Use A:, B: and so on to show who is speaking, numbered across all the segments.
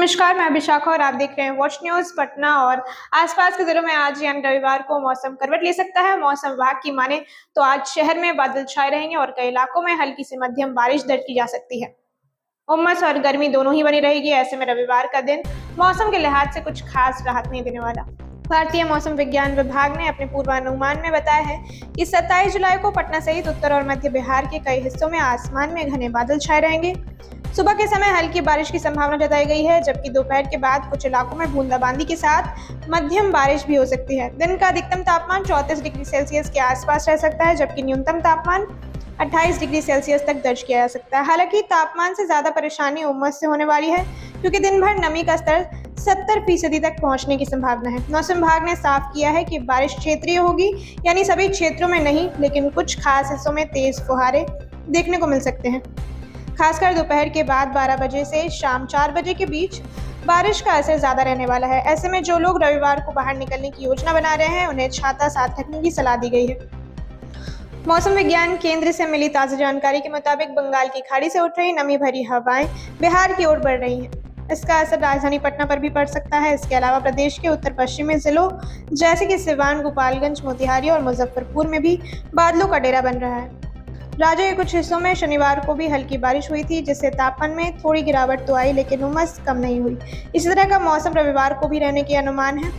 A: नमस्कार, मैं विशाखा और आप देख रहे हैं वॉच न्यूज पटना। और आसपास के जिलों में आज यानी रविवार को मौसम करवट ले सकता है। मौसम विभाग की माने तो आज शहर में बादल छाए रहेंगे और कई इलाकों में हल्की से मध्यम बारिश दर्ज की जा सकती है। उमस और गर्मी दोनों ही बनी रहेगी। ऐसे में रविवार का दिन मौसम के लिहाज से कुछ खास राहत नहीं देने वाला। भारतीय मौसम विज्ञान विभाग ने अपने पूर्वानुमान में बताया है कि 27 जुलाई को पटना सहित उत्तर और मध्य बिहार के कई हिस्सों में आसमान में घने बादल छाए रहेंगे। सुबह के समय हल्की बारिश की संभावना जताई गई है, जबकि दोपहर के बाद कुछ इलाकों में बूंदाबांदी के साथ मध्यम बारिश भी हो सकती है। दिन का अधिकतम तापमान 34 डिग्री सेल्सियस के आसपास रह सकता है, जबकि न्यूनतम तापमान 28 डिग्री सेल्सियस तक दर्ज किया जा सकता है। हालांकि तापमान से ज्यादा परेशानी उमस से होने वाली है, क्योंकि दिन भर नमी का स्तर 70% तक पहुंचने की संभावना है। मौसम विभाग ने साफ किया है कि बारिश क्षेत्रीय होगी, यानी सभी क्षेत्रों में नहीं, लेकिन कुछ खास हिस्सों में तेज फुहारे देखने को मिल सकते हैं। खासकर दोपहर के बाद 12 बजे से शाम 4 बजे के बीच बारिश का असर ज्यादा रहने वाला है। ऐसे में जो लोग रविवार को बाहर निकलने की योजना बना रहे हैं, उन्हें छाता साथ रखने की सलाह दी गई है। मौसम विज्ञान केंद्र से मिली ताज़ा जानकारी के मुताबिक बंगाल की खाड़ी से उठ रही नमी भरी हवाएं बिहार की ओर बढ़ रही हैं। इसका असर राजधानी पटना पर भी पड़ सकता है। इसके अलावा प्रदेश के उत्तर पश्चिमी जिलों जैसे कि सिवान, गोपालगंज, मोतिहारी और मुजफ्फरपुर में भी बादलों का डेरा बन रहा है। राज्य के कुछ हिस्सों में शनिवार को भी हल्की बारिश हुई थी, जिससे तापमान में थोड़ी गिरावट तो आई, लेकिन उमस कम नहीं हुई। इसी तरह का मौसम रविवार को भी रहने के अनुमान है।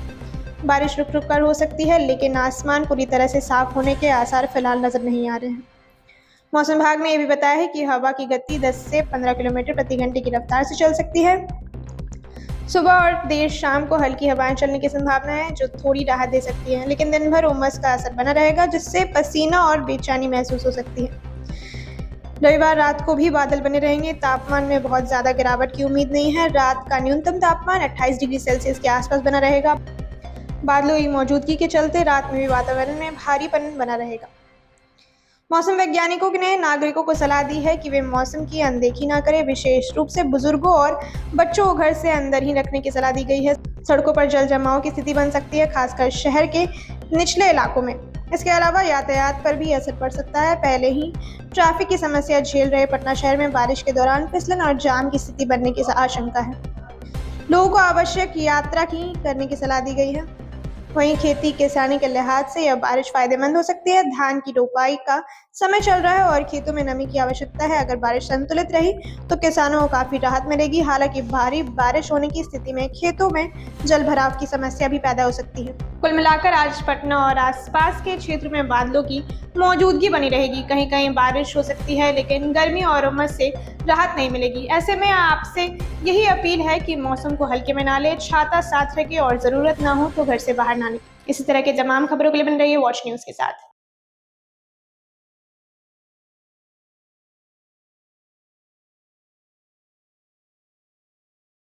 A: बारिश रुक रुक कर हो सकती है, लेकिन आसमान पूरी तरह से साफ होने के आसार फिलहाल नजर नहीं आ रहे हैं। मौसम विभाग ने यह भी बताया है कि हवा की गति 10 से 15 किलोमीटर प्रति घंटे की रफ्तार से चल सकती है। सुबह और देर शाम को हल्की हवाएं चलने की संभावना है, जो थोड़ी राहत दे सकती है, लेकिन दिन भर उमस का असर बना रहेगा, जिससे पसीना और बेचैनी महसूस हो सकती है। रविवार रात को भी बादल बने रहेंगे। तापमान में बहुत ज्यादा गिरावट की उम्मीद नहीं है। रात का न्यूनतम तापमान 28 डिग्री सेल्सियस के आसपास बना रहेगा। बादलों की मौजूदगी के चलते रात में भी वातावरण में भारीपन बना रहेगा। मौसम वैज्ञानिकों ने नागरिकों को सलाह दी है कि वे मौसम की अनदेखी न करें। विशेष रूप से बुजुर्गों और बच्चों को घर से अंदर ही रखने की सलाह दी गई है। सड़कों पर जल जमाव की स्थिति बन सकती है, खासकर शहर के निचले इलाकों में। इसके अलावा यातायात पर भी असर पड़ सकता है। पहले ही ट्रैफिक की समस्या झेल रहे पटना शहर में बारिश के दौरान फिसलन और जाम की स्थिति बनने की आशंका है। लोगों को आवश्यक यात्रा करने की सलाह दी गई है। वहीं खेती किसानी के लिहाज से यह बारिश फायदेमंद हो सकती है। धान की रोपाई का समय चल रहा है और खेतों में नमी की आवश्यकता है। अगर बारिश संतुलित रही तो किसानों को काफी राहत मिलेगी। हालांकि भारी बारिश होने की स्थिति में खेतों में जल भराव की समस्या भी पैदा हो सकती है। कुल मिलाकर आज पटना और आसपास के क्षेत्र में बादलों की मौजूदगी बनी रहेगी। कहीं कहीं बारिश हो सकती है, लेकिन गर्मी और उमस से राहत नहीं मिलेगी। ऐसे में आपसे यही अपील है कि मौसम को हल्के में ना ले, छाता साथ रखें और जरूरत ना हो तो घर से बाहर ना निकलें। इसी तरह के तमाम खबरों के लिए बन रही है वॉच न्यूज के साथ।